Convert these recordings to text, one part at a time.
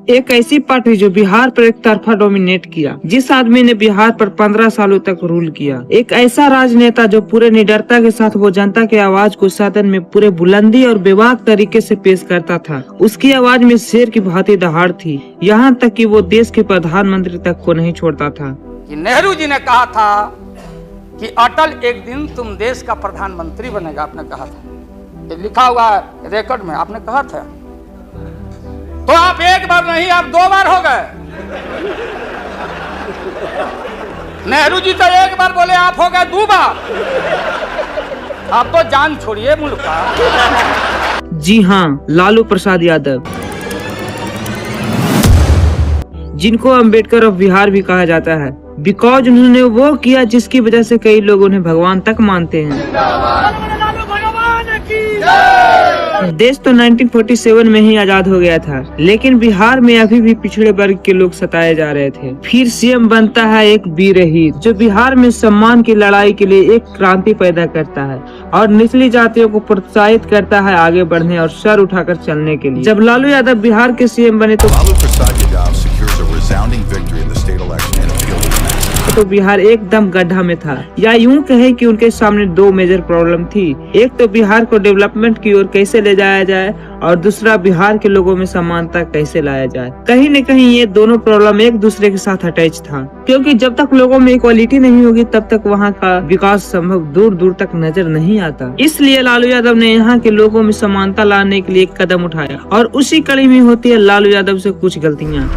एक ऐसी पार्टी जो बिहार पर एक तरफा डोमिनेट किया, जिस आदमी ने बिहार पर 15 सालों तक रूल किया, एक ऐसा राजनेता जो पूरे निडरता के साथ वो जनता की आवाज को सदन में पूरे बुलंदी और बेबाक तरीके से पेश करता था। उसकी आवाज में शेर की भांति दहाड़ थी, यहाँ तक कि वो देश के प्रधानमंत्री तक को नहीं छोड़ता था। कि नेहरू जी ने कहा था कि अटल एक दिन तुम देश का प्रधानमंत्री बनेगा, आपने कहा था, ये लिखा हुआ है रिकॉर्ड में, आपने कहा था। तो आप एक बार नहीं, आप 2 बार हो गए। नेहरू जी तो एक बार बोले, आप हो गए 2 बार। आप तो जान छोड़िए मुल्क का। जी हाँ, लालू प्रसाद यादव, जिनको अंबेडकर ऑफ बिहार भी कहा जाता है, बिकॉज उन्होंने वो किया जिसकी वजह से कई लोग उन्हें भगवान तक मानते हैं। देश तो 1947 में ही आजाद हो गया था, लेकिन बिहार में अभी भी पिछड़े वर्ग के लोग सताए जा रहे थे। फिर सीएम बनता है एक वीरहीर, जो बिहार में सम्मान की लड़ाई के लिए एक क्रांति पैदा करता है और निचली जातियों को प्रोत्साहित करता है आगे बढ़ने और सर उठाकर चलने के लिए। जब लालू यादव बिहार के सीएम बने तो बिहार एकदम गड्ढा में था, या यूं कहे कि उनके सामने 2 मेजर प्रॉब्लम थी। एक तो बिहार को डेवलपमेंट की ओर कैसे ले जाया जाए और दूसरा बिहार के लोगों में समानता कैसे लाया जाए। कहीं न कहीं ये दोनों प्रॉब्लम एक दूसरे के साथ अटैच था, क्योंकि जब तक लोगों में इक्वालिटी नहीं होगी तब तक वहाँ का विकास संभव दूर दूर तक नजर नहीं आता। इसलिए लालू यादव ने यहाँ के लोगों में समानता लाने के लिए एक कदम उठाया, और उसी कड़ी में होती है लालू यादव से कुछ गलतियाँ,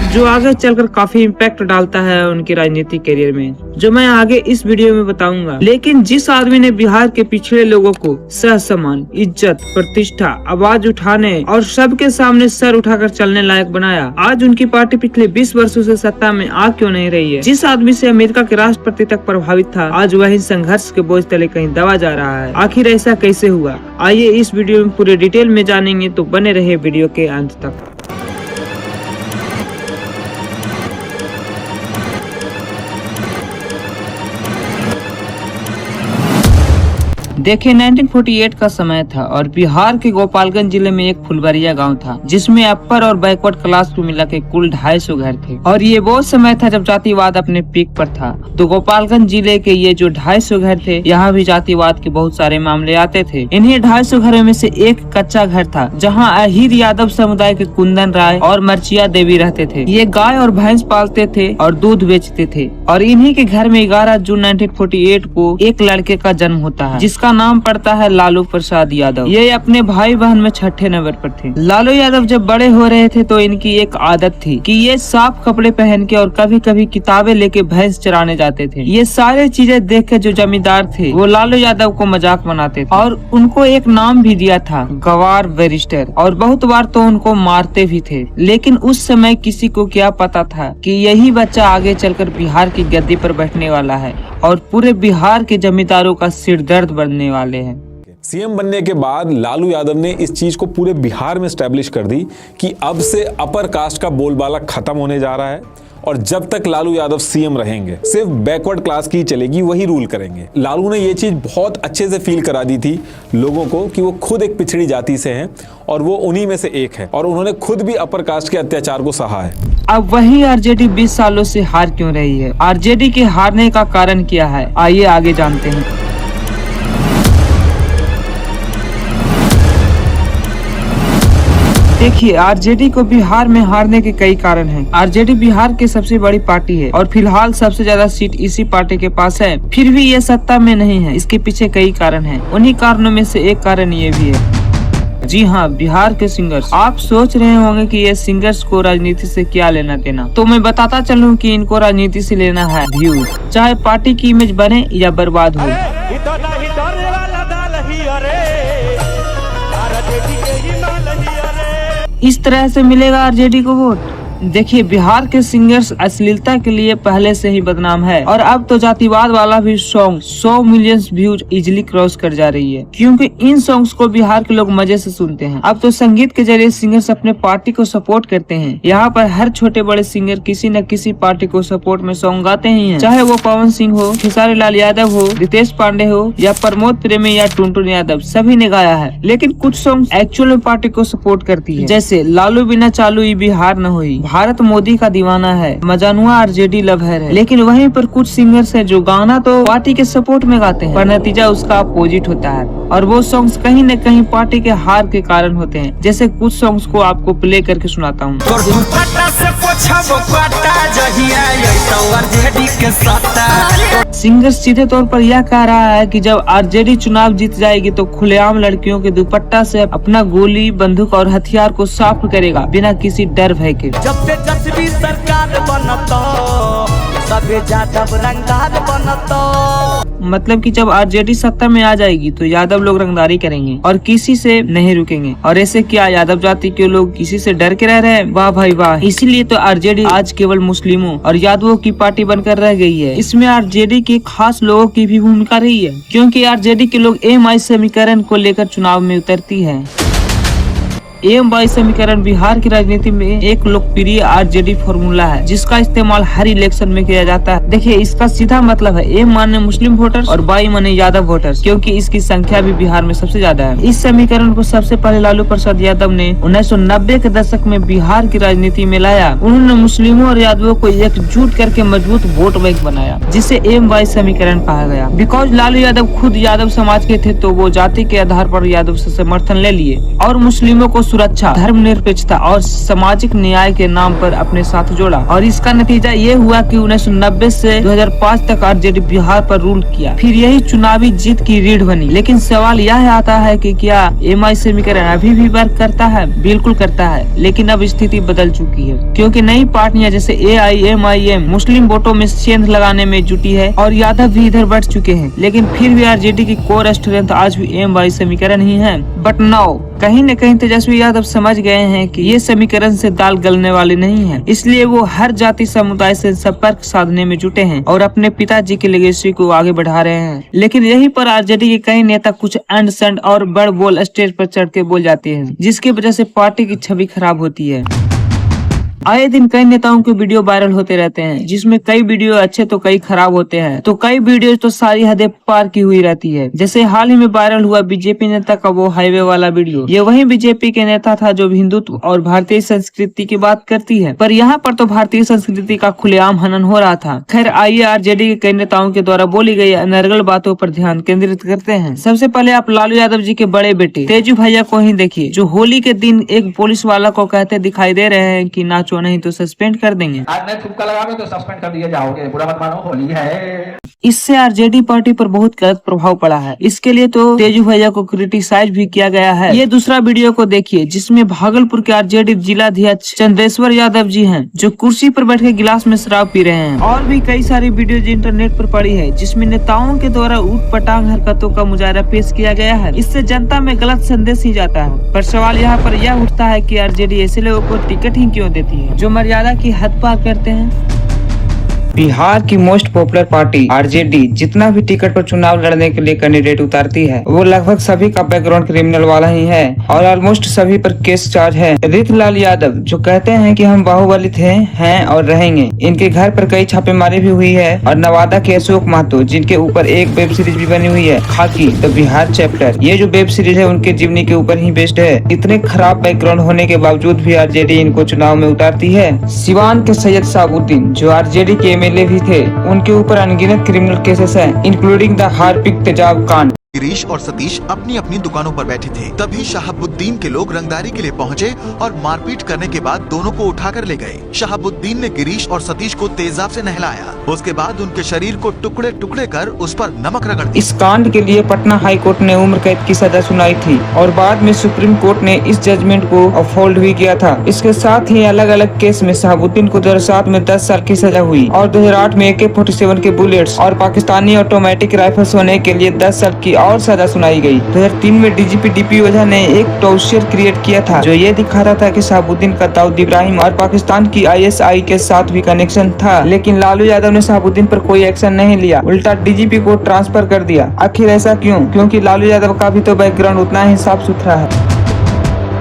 जो आगे चलकर काफी इम्पैक्ट डालता है उनके राजनीतिक करियर में, जो मैं आगे इस वीडियो में बताऊंगा। लेकिन जिस आदमी ने बिहार के पिछड़े लोगों को सह सम्मान, इज्जत, प्रतिष्ठा, आवाज उठाने और सबके सामने सर उठाकर चलने लायक बनाया, आज उनकी पार्टी पिछले 20 वर्षों से सत्ता में आ क्यों नहीं रही है। जिस आदमी से अमेरिका के राष्ट्रपति तक प्रभावित था, आज वही संघर्ष के बोझ तले कहीं दबा जा रहा है। आखिर ऐसा कैसे हुआ, आइए इस वीडियो में पूरे डिटेल में जानेंगे, तो बने रहे वीडियो के अंत तक। देखिए 1948 का समय था और बिहार के गोपालगंज जिले में एक फुलबरिया गांव था, जिसमें अपर और बैकवर्ड क्लास को मिला के कुल 250 घर थे। और ये वो समय था जब जातिवाद अपने पीक पर था। तो गोपालगंज जिले के ये जो 250 घर थे, यहाँ भी जातिवाद के बहुत सारे मामले आते थे। इन्हीं 250 घरों में से एक कच्चा घर था, जहाँ अहीर यादव समुदाय के कुंदन राय और मर्चिया देवी रहते थे। ये गाय और भैंस पालते थे और दूध बेचते थे। और इन्हीं के घर में 11 जून 1948 को एक लड़के का जन्म होता है, जिसका नाम पड़ता है लालू प्रसाद यादव। ये अपने भाई बहन में 6ठे नंबर पर थे। लालू यादव जब बड़े हो रहे थे तो इनकी एक आदत थी कि ये साफ कपड़े पहन के और कभी कभी किताबें लेके भैंस चराने जाते थे। ये सारे चीजें देख के जो जमींदार थे वो लालू यादव को मजाक बनाते थे और उनको एक नाम भी दिया था, गवार बैरिस्टर। और बहुत बार तो उनको मारते भी थे। लेकिन उस समय किसी को क्या पता था कि यही बच्चा आगे चलकर बिहार की गद्दी पर बैठने वाला है और पूरे बिहार के जमींदारों का सिर दर्द बनने वाले हैं। सीएम बनने के बाद लालू यादव ने इस चीज को पूरे बिहार में स्टैब्लिश कर दी कि अब से अपर कास्ट का बोलबाला खत्म होने जा रहा है और जब तक लालू यादव सीएम रहेंगे सिर्फ बैकवर्ड क्लास की चलेगी, वही रूल करेंगे। लालू ने ये चीज बहुत अच्छे से फील करा दी थी लोगों को कि वो खुद एक पिछड़ी जाति से हैं और वो उन्हीं में से एक है, और उन्होंने खुद भी अपर कास्ट के अत्याचार को सहा है। अब वही आरजेडी 20 सालों से हार क्यों रही है, आरजेडी के हारने का कारण क्या है, आइए आगे जानते हैं। देखिए आरजेडी को बिहार में हारने के कई कारण हैं। आरजेडी बिहार की सबसे बड़ी पार्टी है और फिलहाल सबसे ज्यादा सीट इसी पार्टी के पास है, फिर भी ये सत्ता में नहीं है। इसके पीछे कई कारण हैं। उन्हीं कारणों में से एक कारण ये भी है। जी हाँ, बिहार के सिंगर्स। आप सोच रहे होंगे कि ये सिंगर्स को राजनीति से क्या लेना देना, तो मैं बताता चलूँ कि इनको राजनीति से लेना है व्यूज, चाहे पार्टी की इमेज बने या बर्बाद हो। इस तरह से मिलेगा आरजेडी को वोट। देखिए, बिहार के सिंगर्स अश्लीलता के लिए पहले से ही बदनाम है और अब तो जातिवाद वाला भी song 100 million views easily cross कर जा रही है, क्योंकि इन सॉन्ग्स को बिहार के लोग मजे से सुनते हैं। अब तो संगीत के जरिए सिंगर्स अपने पार्टी को सपोर्ट करते हैं। यहाँ पर हर छोटे बड़े सिंगर किसी न किसी पार्टी को सपोर्ट में सॉन्ग गाते ही हैं, चाहे वो पवन सिंह हो, खेसारी लाल यादव हो, रितेश पांडे हो या प्रमोद प्रेमी या टुनटुन यादव, सभी ने गाया है। लेकिन कुछ सॉन्ग एक्चुअल में पार्टी को सपोर्ट करती है, जैसे लालू बिना चालू ये बिहार न हुई, भारत मोदी का दीवाना है, मजानुआ आरजेडी लवहर है। लेकिन वहीं पर कुछ सिंगर्स हैं जो गाना तो पार्टी के सपोर्ट में गाते हैं, पर नतीजा उसका अपोजिट होता है और वो सॉन्ग्स कहीं न कहीं पार्टी के हार के कारण होते हैं। जैसे कुछ सॉन्ग्स को आपको प्ले करके सुनाता हूँ। सिंगर सीधे तौर पर यह कह रहा है कि जब आरजेडी चुनाव जीत जाएगी तो खुलेआम लड़कियों के दुपट्टा से अपना गोली, बंदूक और हथियार को साफ करेगा बिना किसी डर भय के। जब से जसवी सरकार बनता सबे यादव रंगदार बनता। मतलब कि जब आरजेडी सत्ता में आ जाएगी तो यादव लोग रंगदारी करेंगे और किसी से नहीं रुकेंगे। और ऐसे क्या यादव जाति के लोग किसी से डर के रह रहे हैं? वाह भाई वाह। इसीलिए तो आरजेडी आज केवल मुस्लिमों और यादवों की पार्टी बनकर रह गई है। इसमें आरजेडी के खास लोगों की भी भूमिका रही है, क्योंकि आरजेडी के लोग एमआई समीकरण को लेकर चुनाव में उतरती है। एमवाई समीकरण बिहार की राजनीति में एक लोकप्रिय आरजेडी फॉर्मूला है, जिसका इस्तेमाल हर इलेक्शन में किया जाता है। देखिए, इसका सीधा मतलब है एम माने मुस्लिम वोटर्स और वाई माने यादव वोटर्स, क्योंकि इसकी संख्या भी बिहार में सबसे ज्यादा है। इस समीकरण को सबसे पहले लालू प्रसाद यादव ने 1990 के दशक में बिहार की राजनीति में लाया। उन्होंने मुस्लिमों और यादवों को एकजुट करके मजबूत वोट बैंक बनाया, जिसे एमवाई समीकरण कहा गया। बिकॉज लालू यादव खुद यादव समाज के थे, तो वो जाति के आधार पर यादव से समर्थन ले लिए और मुस्लिमों को सुरक्षा, धर्मनिरपेक्षता और सामाजिक न्याय के नाम पर अपने साथ जोड़ा। और इसका नतीजा ये हुआ कि 1990 से 2005 तक आरजेडी बिहार पर रूल किया। फिर यही चुनावी जीत की रीढ़ बनी। लेकिन सवाल यह आता है कि क्या एमआई समीकरण अभी भी वर्क करता है? बिल्कुल करता है, लेकिन अब स्थिति बदल चुकी है, क्योंकि नई पार्टियां जैसे AIMIM मुस्लिम वोटों में सेंध लगाने में जुटी है और यादव भी इधर बढ़ चुके हैं। लेकिन फिर भी आरजेडी की कोर स्ट्रेंथ आज भी एमवाई समीकरण ही है। बट नाउ कहीं न कहीं तेजस्वी यादव समझ गए हैं कि ये समीकरण से दाल गलने वाली नहीं है, इसलिए वो हर जाति समुदाय से संपर्क साधने में जुटे हैं और अपने पिताजी की लेगेसी को आगे बढ़ा रहे हैं। लेकिन यहीं पर आरजेडी के कई नेता कुछ एंड संड और बड़ बोल स्टेज पर चढ़ के बोल जाते हैं, जिसकी वजह से पार्टी की छवि खराब होती है। आए दिन कई नेताओं के वीडियो वायरल होते रहते हैं, जिसमें कई वीडियो अच्छे तो कई खराब होते हैं, तो कई वीडियो तो सारी हदें पार की हुई रहती है। जैसे हाल ही में वायरल हुआ बीजेपी नेता का वो हाईवे वाला वीडियो। ये वही बीजेपी के नेता था जो हिंदुत्व और भारतीय संस्कृति की बात करती है, पर यहाँ पर तो भारतीय संस्कृति का खुलेआम हनन हो रहा था। खैर, आइए आरजेडी के कई नेताओं के द्वारा बोली गई अनर्गल बातों पर ध्यान केंद्रित करते हैं। सबसे पहले आप लालू यादव जी के बड़े बेटे तेजू भैया को ही देखिए, जो होली के दिन एक पुलिस वाला को कहते दिखाई दे रहे हैं कि नाचो नहीं तो सस्पेंड कर देंगे। आज नहीं थुक्का लगाओगे तो सस्पेंड कर दिए जाओगे, बुरा मत मानो, होली है। इससे आरजेडी पार्टी पर बहुत गलत प्रभाव पड़ा है। इसके लिए तो तेजू भैया को क्रिटिसाइज भी किया गया है। ये दूसरा वीडियो को देखिए, जिसमें भागलपुर के आरजेडी जिलाध्यक्ष चंद्रेश्वर यादव जी हैं, जो कुर्सी पर बैठ के गिलास में शराब पी रहे हैं। और भी कई सारी वीडियो इंटरनेट पर पड़ी है, जिसमें नेताओं के द्वारा ऊटपटांग हरकतों का मुजाहरा पेश किया गया है। इससे जनता में गलत संदेश ही जाता है। पर सवाल यहाँ पर यह उठता है कि आरजेडी ऐसे लोगों को टिकट ही क्यों देती है जो मर्यादा की हद पार करते हैं। बिहार की मोस्ट पॉपुलर पार्टी आरजेडी जितना भी टिकट पर चुनाव लड़ने के लिए कैंडिडेट उतारती है, वो लगभग सभी का बैकग्राउंड क्रिमिनल वाला ही है और ऑलमोस्ट सभी पर केस चार्ज है। रितलाल यादव जो कहते हैं कि हम बाहुबली थे, हैं और रहेंगे, इनके घर पर कई छापेमारी भी हुई है। और नवादा के अशोक महतो, जिनके ऊपर एक वेब सीरीज भी बनी हुई है, खाकी द बिहार चैप्टर, ये जो वेब सीरीज है उनके जीवनी के ऊपर ही बेस्ड है। इतने खराब बैकग्राउंड होने के बावजूद भी आरजेडी इनको चुनाव में उतारती है। सिवान के सैयद साबुद्दीन जो आरजेडी के एमएलए भी थे, उनके ऊपर अनगिनत क्रिमिनल केसेस हैं, इंक्लूडिंग द हार्पिक तेजाब कांड। गिरीश और सतीश अपनी अपनी दुकानों पर बैठे थे, तभी शहाबुद्दीन के लोग रंगदारी के लिए पहुंचे और मारपीट करने के बाद दोनों को उठाकर ले गए। शहाबुद्दीन ने गिरीश और सतीश को तेजाब से नहलाया, उसके बाद उनके शरीर को टुकड़े टुकड़े कर उस पर नमक रगड़ दिया। इस कांड के लिए पटना हाई कोर्ट ने उम्र कैद की सजा सुनाई थी और बाद में सुप्रीम कोर्ट ने इस जजमेंट को अपहोल्ड भी किया था। इसके साथ ही अलग अलग केस में शहाबुद्दीन को 2007 में 10 साल की सजा हुई और 2008 में AK-47 के बुलेट्स और पाकिस्तानी ऑटोमेटिक राइफल्स होने के लिए 10 साल की और सजा सुनाई गई। 2003 में डीजीपी डीपी ओझा ने एक टॉर्चर क्रिएट किया था जो ये दिखाता था कि शहाबुद्दीन का दाऊद इब्राहिम और पाकिस्तान की ISI के साथ भी कनेक्शन था, लेकिन लालू यादव ने शहाबुद्दीन पर कोई एक्शन नहीं लिया, उल्टा डीजीपी को ट्रांसफर कर दिया। आखिर ऐसा क्यों? क्योंकि लालू यादव का भी तो बैकग्राउंड उतना ही साफ सुथरा है।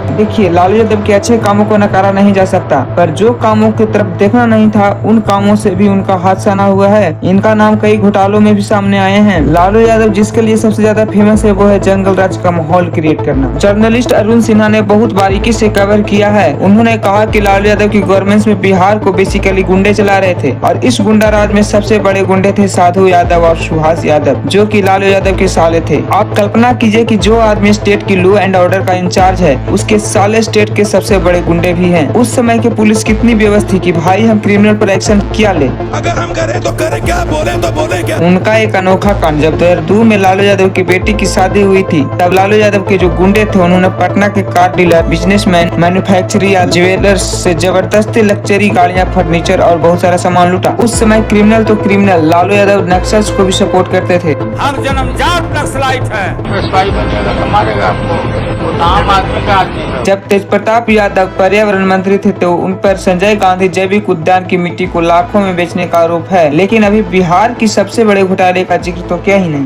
देखिए, लालू यादव के अच्छे कामों को नकारा नहीं जा सकता, पर जो कामों की तरफ देखना नहीं था उन कामों से भी उनका हाथ सना हुआ है। इनका नाम कई घोटालों में भी सामने आए हैं। लालू यादव जिसके लिए सबसे ज्यादा फेमस है वो है जंगल राज का माहौल क्रिएट करना। जर्नलिस्ट अरुण सिन्हा ने बहुत बारीकी से कवर किया है। उन्होंने कहा कि लालू यादव की गवर्नमेंट में बिहार को बेसिकली गुंडे चला रहे थे और इस गुंडा राज में सबसे बड़े गुंडे थे साधु यादव और सुभाष यादव, जो कि लालू यादव के साले थे। आप कल्पना कीजिए कि जो आदमी स्टेट की लॉ एंड ऑर्डर का इंचार्ज है उसके साले स्टेट के सबसे बड़े गुंडे भी हैं। उस समय की पुलिस कितनी व्यवस्थित थी कि भाई हम क्रिमिनल पर एक्शन क्या ले, अगर हम करें तो करें क्या, बोले तो बोले क्या। उनका एक अनोखा कांड, जब 2002 में लालू यादव की बेटी की शादी हुई थी तब लालू यादव के जो गुंडे थे उन्होंने पटना के कार डीलर, बिजनेसमैन, मैन्युफैक्चरर या ज्वेलर्स से जबरदस्ती लग्जरी गाड़ियां, फर्नीचर और बहुत सारा सामान लूटा। उस समय क्रिमिनल तो क्रिमिनल, लालू यादव नक्सल्स को भी सपोर्ट करते थे। हम जन्मजात नक्सलाइट हैं। नक्सलाई बनेगा तो मारेगा आपको, वो आम आदमी का आदमी है। जब तेज प्रताप यादव पर्यावरण मंत्री थे तो उन पर संजय गांधी जैविक उद्यान की मिट्टी को लाखों में बेचने का आरोप है। लेकिन अभी बिहार की सबसे बड़े घोटाले का जिक्र तो क्या ही नहीं।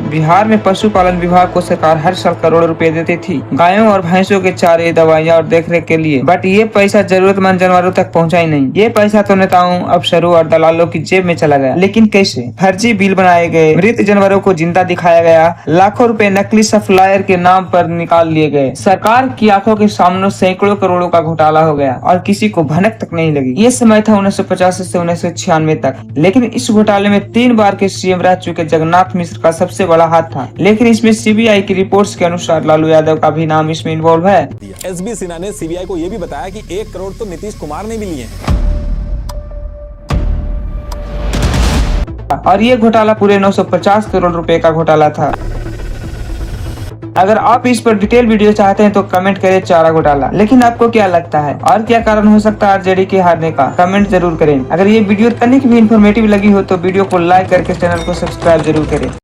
बिहार में पशुपालन विभाग को सरकार हर साल करोड़ों रुपए देती थी गायों और भैंसों के चारे, दवाइयाँ और देखरेख के लिए, बट ये पैसा जरूरतमंद जानवरों तक पहुंचा ही नहीं। ये पैसा तो नेताओं, अफसरों और दलालों की जेब में चला गया। लेकिन कैसे? फर्जी बिल बनाए गए, मृत जानवरों को जिंदा दिखाया गया, लाखों रुपए नकली सप्लायर के नाम पर निकाल लिए गए। सरकार की आंखों के सामने सैकड़ों करोड़ों का घोटाला हो गया और किसी को भनक तक नहीं लगी। ये समय था 1950 से 1996 तक। लेकिन इस घोटाले में 3 बार के CM रह चुके जगन्नाथ मिश्र का सबसे बड़ा हाथ था। लेकिन इसमें CBI की रिपोर्ट्स के अनुसार लालू यादव का भी नाम इसमें इन्वॉल्व है। SB सिन्हा ने CBI को यह भी बताया कि 1 करोड़ तो नीतीश कुमार ने भी लिए हैं। और ये घोटाला पूरे 950 करोड़ रुपए का घोटाला था। अगर आप इस पर डिटेल वीडियो चाहते हैं तो कमेंट करें चारा घोटाला। लेकिन आपको क्या लगता है और क्या कारण हो सकता है RJD के हारने का? कमेंट जरूर करें। अगर ये वीडियो तनिक भी इंफॉर्मेटिव लगी हो तो वीडियो को लाइक करके चैनल को सब्सक्राइब जरूर करें।